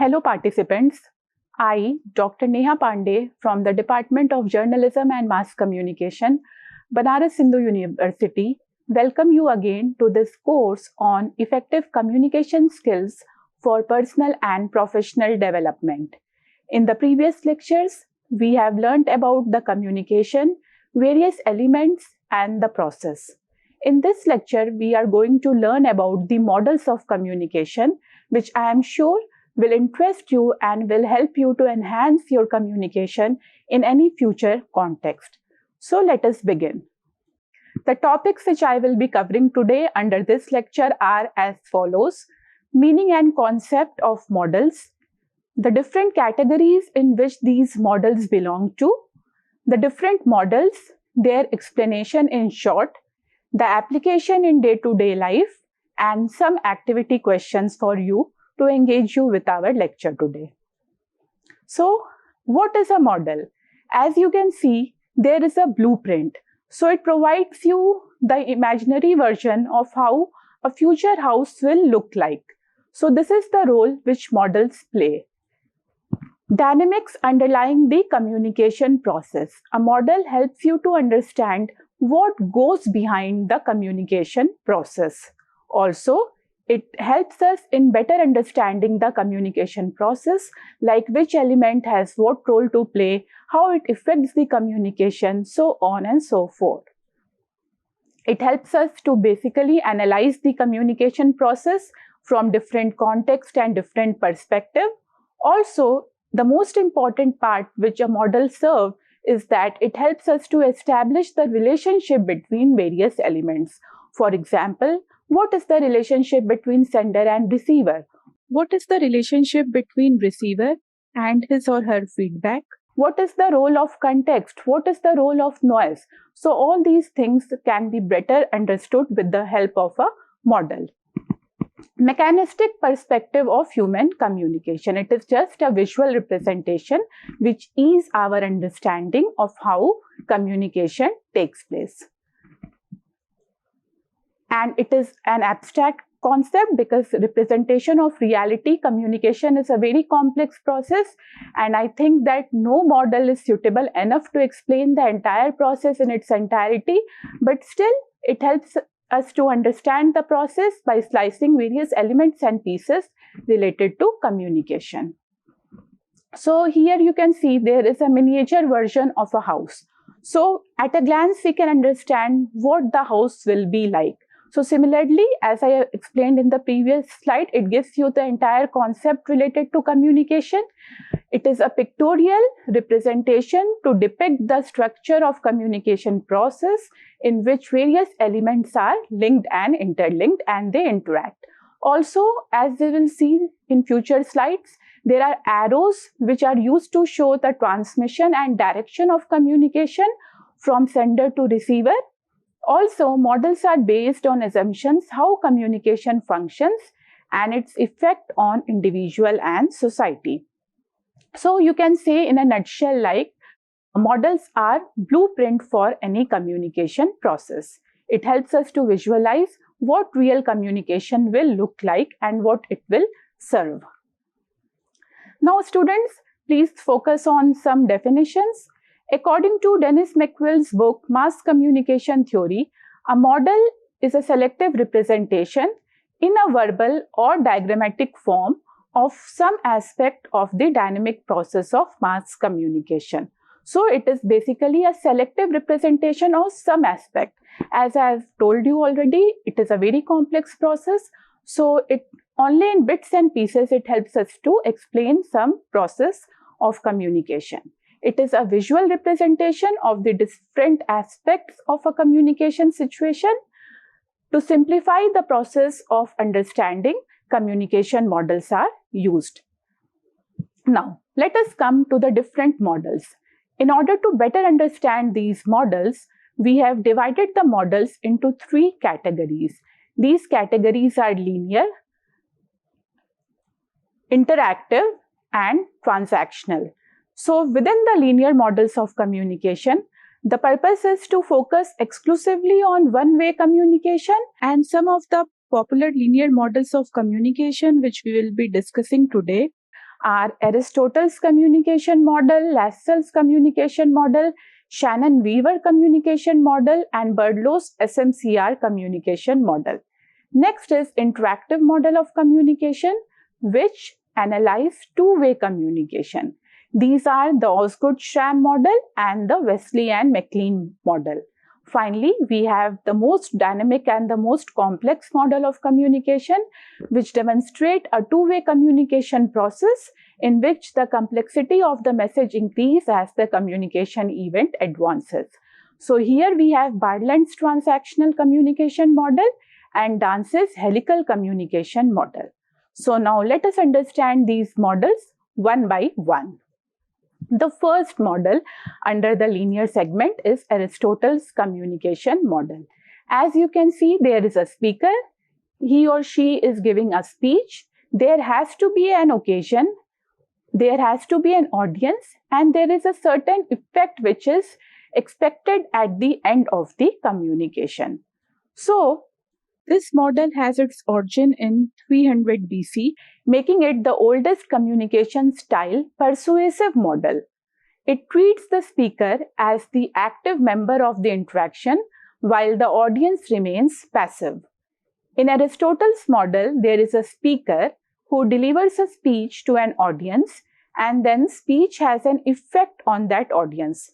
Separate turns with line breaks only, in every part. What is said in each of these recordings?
Hello participants, I, Dr. Neha Pandey from the Department of Journalism and Mass Communication, Banaras Hindu University, welcome you again to this course on effective communication skills for personal and professional development. In the previous lectures, we have learnt about the communication, various elements and the process. In this lecture, we are going to learn about the models of communication, which I am sure will interest you and will help you to enhance your communication in any future context. So let us begin. The topics which I will be covering today under this lecture are as follows: meaning and concept of models, the different categories in which these models belong to, the different models, their explanation in short, the application in day-to-day life, and some activity questions for you to engage you with our lecture today. So, what is a model? As you can see, there is a blueprint. So, it provides you the imaginary version of how a future house will look like. So, this is the role which models play. Dynamics underlying the communication process. A model helps you to understand what goes behind the communication process. Also, it helps us in better understanding the communication process, like which element has what role to play, how it affects the communication, so on and so forth. It helps us to basically analyze the communication process from different context and different perspective. Also, the most important part which a model serves is that it helps us to establish the relationship between various elements. For example, what is the relationship between sender and receiver? What is the relationship between receiver and his or her feedback? What is the role of context? What is the role of noise? So all these things can be better understood with the help of a model. Mechanistic perspective of human communication. It is just a visual representation which ease our understanding of how communication takes place. And it is an abstract concept because representation of reality communication is a very complex process, and I think that no model is suitable enough to explain the entire process in its entirety, but still it helps us to understand the process by slicing various elements and pieces related to communication. So here you can see there is a miniature version of a house. So at a glance we can understand what the house will be like. So similarly, as I explained in the previous slide, it gives you the entire concept related to communication. It is a pictorial representation to depict the structure of communication process in which various elements are linked and interlinked and they interact. Also, as we will see in future slides, there are arrows which are used to show the transmission and direction of communication from sender to receiver. Also, models are based on assumptions how communication functions and its effect on individual and society. So you can say in a nutshell, like models are blueprint for any communication process. It helps us to visualize what real communication will look like and what it will serve. Now students, please focus on some definitions. According to Dennis McQuill's book, Mass Communication Theory, a model is a selective representation in a verbal or diagrammatic form of some aspect of the dynamic process of mass communication. So it is basically a selective representation of some aspect. As I have told you already, it is a very complex process. So it only in bits and pieces it helps us to explain some process of communication. It is a visual representation of the different aspects of a communication situation. To simplify the process of understanding, communication models are used. Now, let us come to the different models. In order to better understand these models, we have divided the models into three categories. These categories are linear, interactive, and transactional. So within the linear models of communication, the purpose is to focus exclusively on one-way communication, and some of the popular linear models of communication which we will be discussing today are Aristotle's communication model, Lascelles communication model, Shannon-Weaver communication model, and Birdlow's SMCR communication model. Next is interactive model of communication, which analyze two-way communication. These are the Osgood-Schramm model and the Wesley and MacLean model. Finally, we have the most dynamic and the most complex model of communication, which demonstrate a two-way communication process in which the complexity of the message increases as the communication event advances. So here we have Bartlett's transactional communication model and Dance's helical communication model. So now let us understand these models one by one. The first model under the linear segment is Aristotle's communication model. As you can see, there is a speaker. He or she is giving a speech. There has to be an occasion. There has to be an audience, and there is a certain effect which is expected at the end of the communication. So, this model has its origin in 300 BC, making it the oldest communication style persuasive model. It treats the speaker as the active member of the interaction while the audience remains passive. In Aristotle's model, there is a speaker who delivers a speech to an audience, and then speech has an effect on that audience.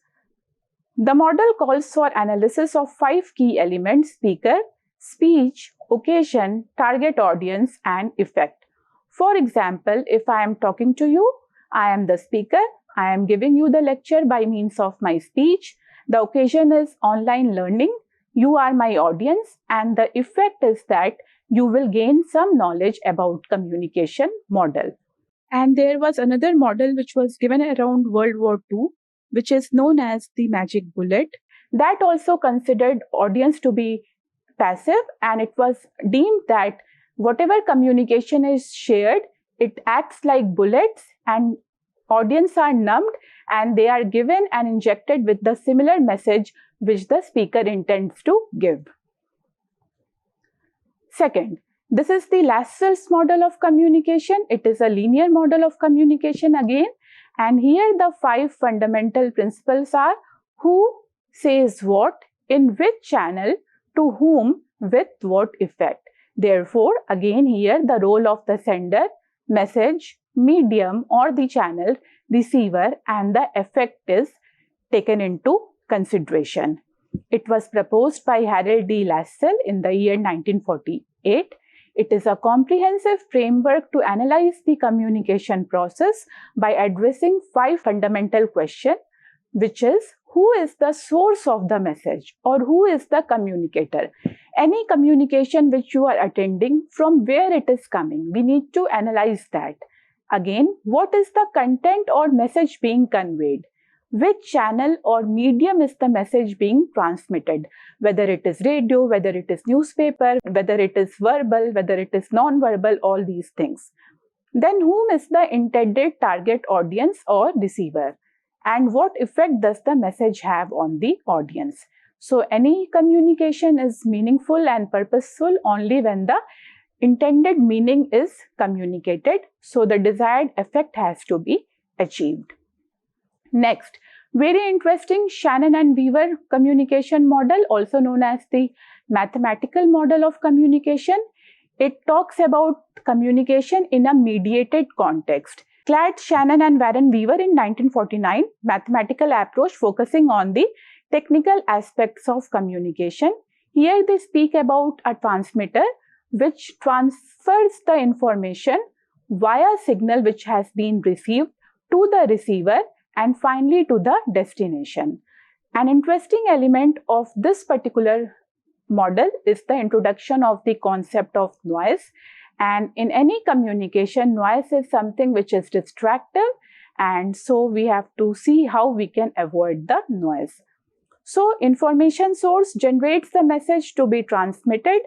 The model calls for analysis of 5 key elements: speaker, speech, occasion, target audience, and effect. For example, if I am talking to you, I am the speaker, I am giving you the lecture by means of my speech. The occasion is online learning, you are my audience, and the effect is that you will gain some knowledge about communication model. And there was another model which was given around World War II, which is known as the magic bullet. That also considered audience to be passive, and it was deemed that whatever communication is shared, it acts like bullets and audience are numbed and they are given and injected with the similar message which the speaker intends to give. Second, this is the Lascelles model of communication. It is a linear model of communication again, and here the 5 fundamental principles are: who says what, in which channel, to whom, with what effect. Therefore, again here the role of the sender, message, medium or the channel, receiver, and the effect is taken into consideration. It was proposed by Harold D. Lascelles in the year 1948. It is a comprehensive framework to analyze the communication process by addressing 5 fundamental questions, which is: who is the source of the message, or who is the communicator? Any communication which you are attending, from where it is coming, we need to analyze that. Again, what is the content or message being conveyed? Which channel or medium is the message being transmitted? Whether it is radio, whether it is newspaper, whether it is verbal, whether it is non-verbal, all these things. Then whom is the intended target audience or receiver? And what effect does the message have on the audience? So any communication is meaningful and purposeful only when the intended meaning is communicated, so the desired effect has to be achieved. Next, very interesting, Shannon and Weaver communication model, also known as the mathematical model of communication. It talks about communication in a mediated context. Clad Shannon and Warren Weaver in 1949, mathematical approach focusing on the technical aspects of communication. Here they speak about a transmitter which transfers the information via signal which has been received to the receiver and finally to the destination. An interesting element of this particular model is the introduction of the concept of noise. And in any communication, noise is something which is distractive, and so we have to see how we can avoid the noise. So information source generates the message to be transmitted.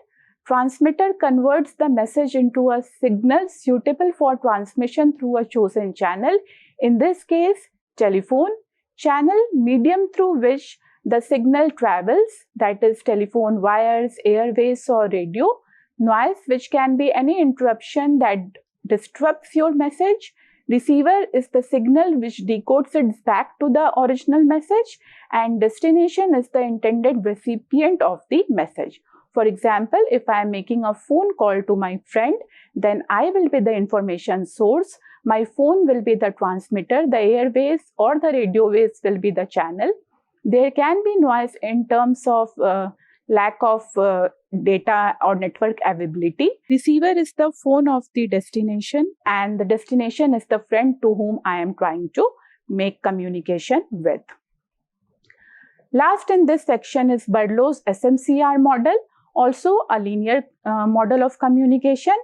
Transmitter converts the message into a signal suitable for transmission through a chosen channel. In this case, telephone. Channel, medium through which the signal travels, that is telephone wires, airways or radio. Noise, which can be any interruption that disrupts your message. Receiver is the signal which decodes it back to the original message, and destination is the intended recipient of the message. For example, if I am making a phone call to my friend, then I will be the information source, my phone will be the transmitter, the airwaves or the radio waves will be the channel. There can be noise in terms of lack of data or network availability. Receiver is the phone of the destination, and the destination is the friend to whom I am trying to make communication with. Last in this section is Berlow's SMCR model, also a linear model of communication.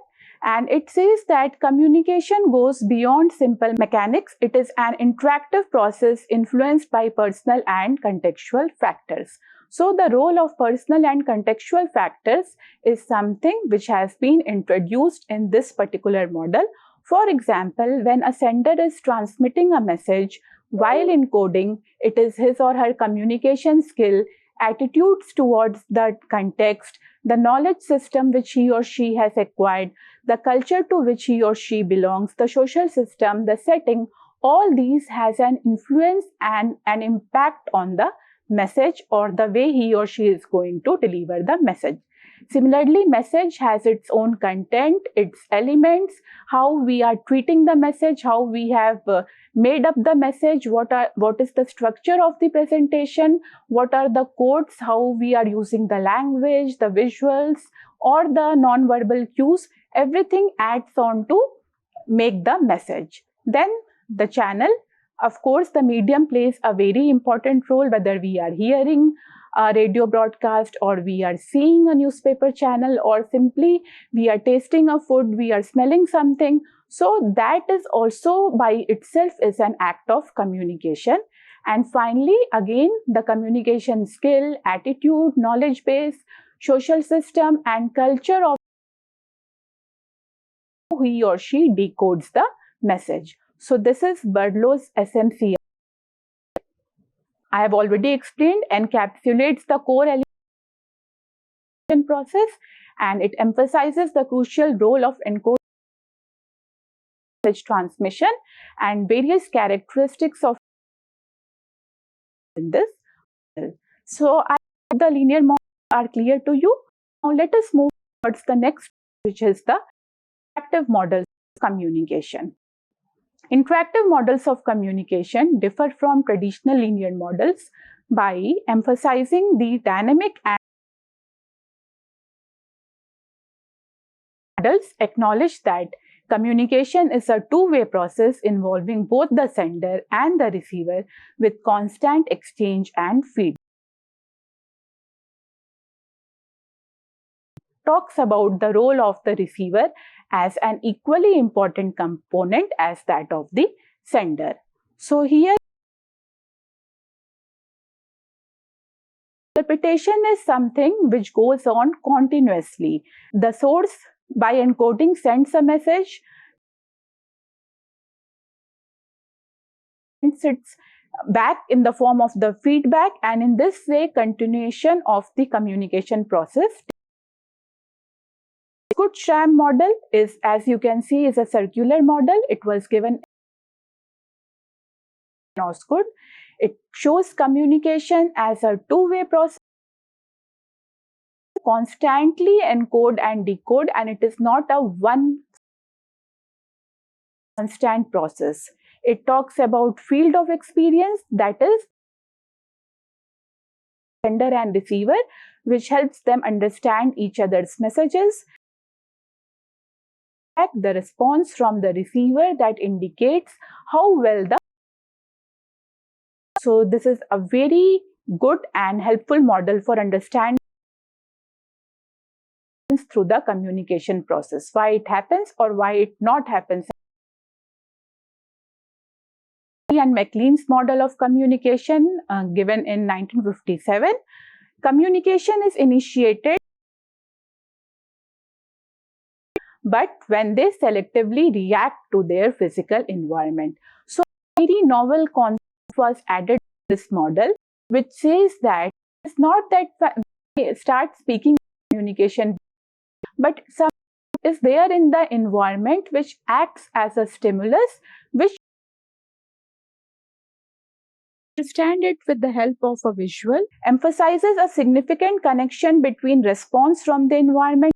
And it says that communication goes beyond simple mechanics. It is an interactive process influenced by personal and contextual factors. So the role of personal and contextual factors is something which has been introduced in this particular model. For example, when a sender is transmitting a message, while encoding, it is his or her communication skill, attitudes towards the context, the knowledge system which he or she has acquired, the culture to which he or she belongs, the social system, the setting, all these has an influence and an impact on the message or the way he or she is going to deliver the message. Similarly, message has its own content, its elements, how we are treating the message, how we have made up the message, what is the structure of the presentation, what are the codes, how we are using the language, the visuals or the non-verbal cues, everything adds on to make the message. Then the channel, of course, the medium plays a very important role, whether we are hearing a radio broadcast or we are seeing a newspaper channel or simply we are tasting a food, we are smelling something. So that is also by itself is an act of communication. And finally, again, the communication skill, attitude, knowledge base, social system and culture of how he or she decodes the message. So this is Berlow's SMCR. I have already explained, encapsulates the core element process and it emphasizes the crucial role of encoding message transmission and various characteristics of this. So I hope the linear models are clear to you. Now let us move towards the next, which is the interactive models of communication. Interactive models of communication differ from traditional linear models by emphasizing the dynamic and models acknowledge that communication is a two-way process involving both the sender and the receiver with constant exchange and feedback. Talks about the role of the receiver as an equally important component as that of the sender. So here, interpretation is something which goes on continuously. The source, by encoding, sends a message, and sits back in the form of the feedback, and in this way, continuation of the communication process. Good-Schramm model is, as you can see, is a circular model. It was given in Osgood. It shows communication as a two-way process, constantly encode and decode, and it is not a one constant process. It talks about field of experience, that is sender and receiver, which helps them understand each other's messages. The response from the receiver that indicates how well the. So this is a very good and helpful model for understanding through the communication process, why it happens or why it not happens. And MacLean's model of communication given in 1957, communication is initiated but when they selectively react to their physical environment. So a very novel concept was added to this model, which says that it's not that they start speaking communication, but some is there in the environment which acts as a stimulus, which understand it with the help of a visual, emphasizes a significant connection between response from the environment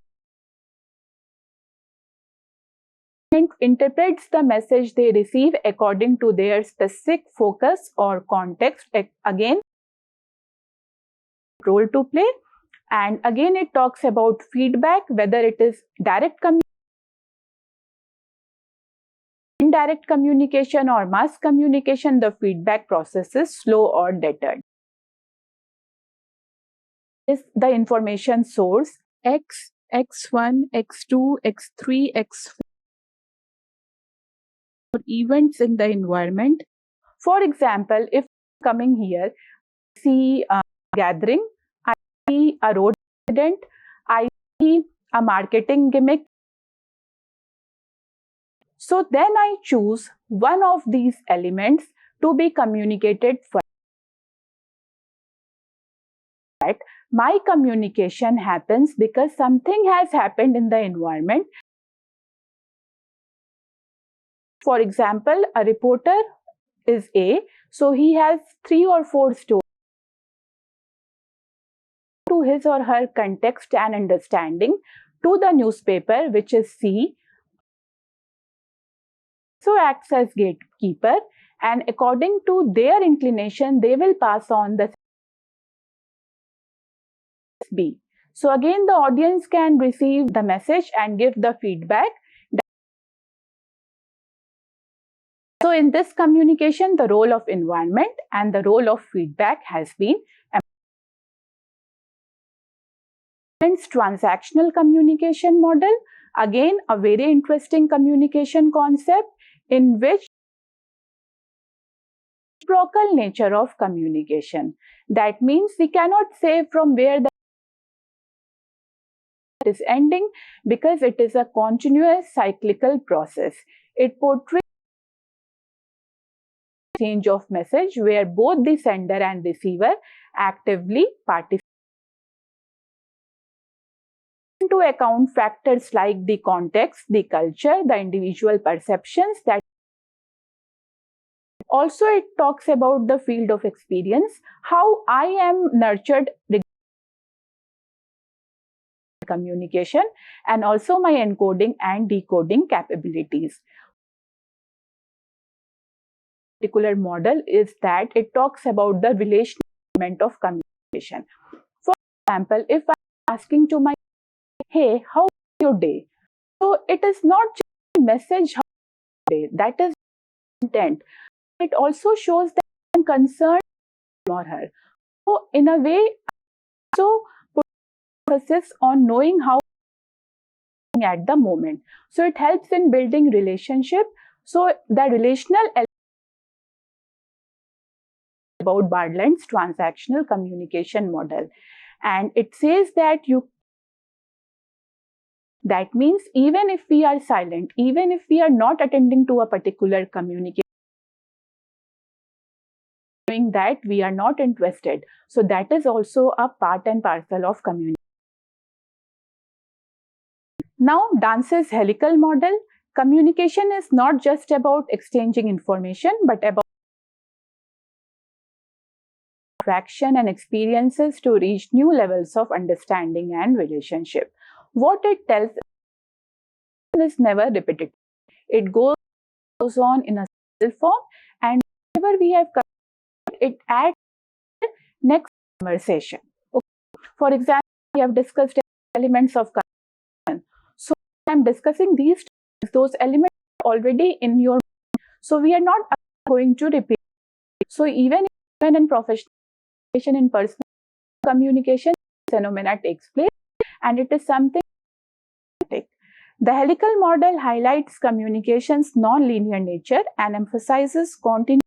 and interprets the message they receive according to their specific focus or context. Again, role to play. And again, it talks about feedback, whether it is direct communication, indirect communication, or mass communication. The feedback process is slow or deterred. Is the information source X, X1, X2, X3, X4 events in the environment. For example, if coming here, I see a gathering, I see a road accident, I see a marketing gimmick. So then I choose one of these elements to be communicated first. My communication happens because something has happened in the environment. For example, a reporter is A, so he has 3 or 4 stories to his or her context and understanding. To the newspaper, which is C, so acts as gatekeeper, and according to their inclination, they will pass on the B. So again, the audience can receive the message and give the feedback. So in this communication, the role of environment and the role of feedback has been transactional communication model. Again, a very interesting communication concept in which reciprocal nature of communication. That means we cannot say from where the is ending because it is a continuous cyclical process. It portrays exchange of message where both the sender and receiver actively participate. Into account factors like the context, the culture, the individual perceptions. That also it talks about the field of experience, how I am nurtured communication, and also my encoding and decoding capabilities. Particular model is that it talks about the relational element of communication. For example, if I'm asking to my, hey, how was your day? So it is not just a message, how was your day? That is intent. It also shows that I'm concerned for her. So in a way, so put emphasis on knowing how at the moment. So it helps in building relationship. So the relational element about Bartlett's transactional communication model, and it says that that means even if we are silent, even if we are not attending to a particular communication, knowing that we are not interested, so that is also a part and parcel of communication. Now, Dance's helical model. Communication is not just about exchanging information, but about interaction and experiences to reach new levels of understanding and relationship. What it tells is never repetitive. It goes on in a single form, and whenever we have it adds next conversation. Okay. For example, we have discussed elements of communication. So I am discussing these things, those elements are already in your mind. So we are not going to repeat. So even in professional in personal communication, phenomena takes place, and it is something. The helical model highlights communication's non-linear nature and emphasizes continuous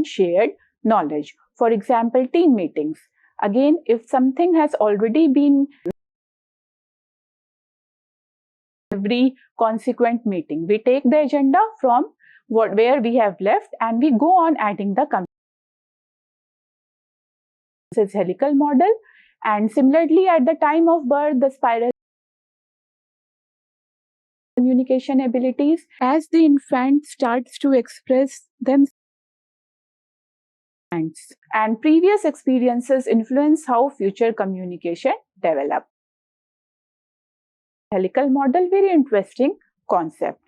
shared knowledge. For example, team meetings. Again, if something has already been every consequent meeting, we take the agenda from where we have left and we go on adding the this helical model. And similarly, at the time of birth, the spiral communication abilities as the infant starts to express themselves, and previous experiences influence how future communication develop. Helical model, very interesting concept.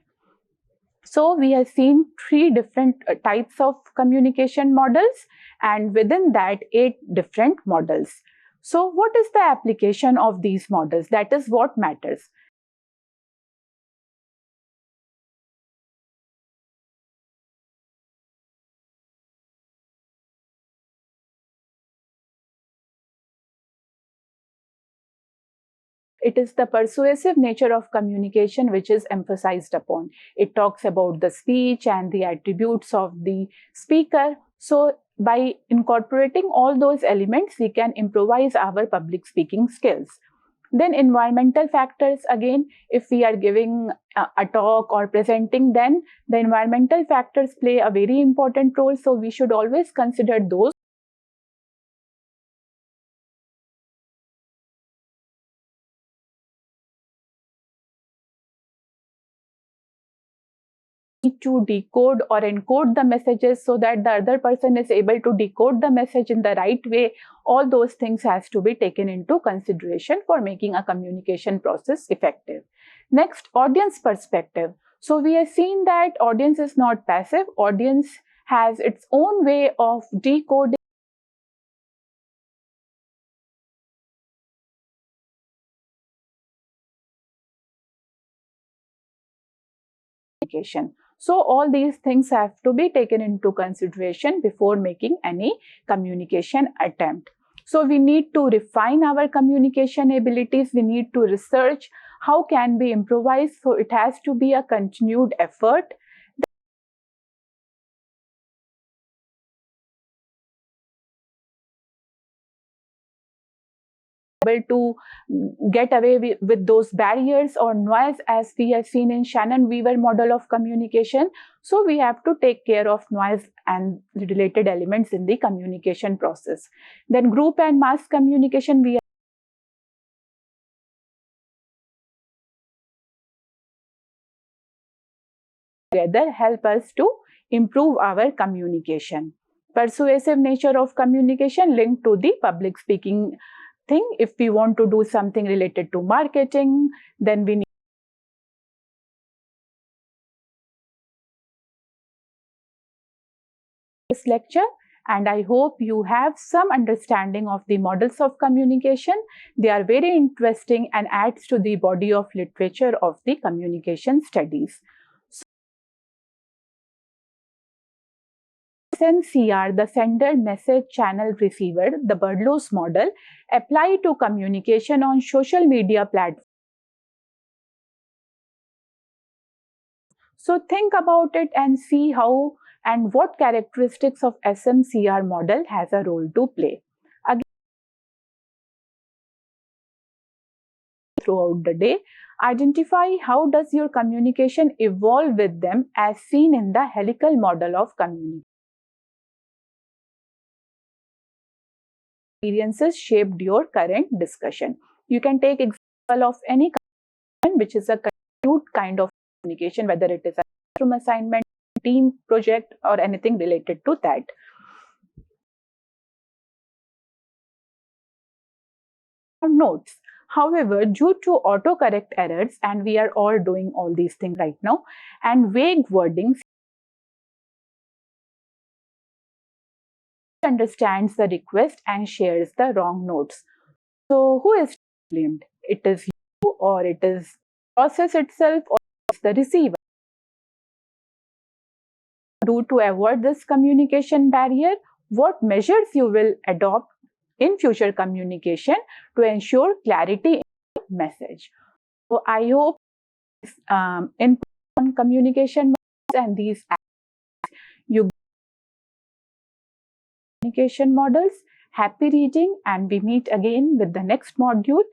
So we have seen three different types of communication models, and within that 8 different models. So what is the application of these models? That is what matters. It is the persuasive nature of communication which is emphasized upon. It talks about the speech and the attributes of the speaker. So by incorporating all those elements, we can improvise our public speaking skills. Then environmental factors, again, if we are giving a talk or presenting, then the environmental factors play a very important role. So we should always consider those to decode or encode the messages so that the other person is able to decode the message in the right way. All those things has to be taken into consideration for making a communication process effective. Next, audience perspective. So we have seen that audience is not passive. Audience has its own way of decoding communication. So all these things have to be taken into consideration before making any communication attempt. So we need to refine our communication abilities. We need to research how can we improvise. So it has to be a continued effort able to get away with those barriers or noise as we have seen in Shannon Weaver model of communication. So we have to take care of noise and related elements in the communication process. Then group and mass communication, we together help us to improve our communication. Persuasive nature of communication linked to the public speaking thing. If we want to do something related to marketing, then we need this lecture, and I hope you have some understanding of the models of communication. They are very interesting and adds to the body of literature of the communication studies. SMCR, the sender message channel receiver, the Birdlow's model, apply to communication on social media platforms. So think about it and see how and what characteristics of SMCR model has a role to play. Again, throughout the day, identify how does your communication evolve with them as seen in the helical model of communication. Experiences shaped your current discussion. You can take example of any communication which is a continued kind of communication, whether it is a classroom assignment, team project, or anything related to that. Notes. However, due to autocorrect errors, and we are all doing all these things right now, and vague wordings, understands the request and shares the wrong notes. So who is blamed? It is you, or it is process itself, or it's the receiver. Do to avoid this communication barrier, what measures you will adopt in future communication to ensure clarity in the message. So I hope input on communication and these you communication models. Happy reading, and we meet again with the next module.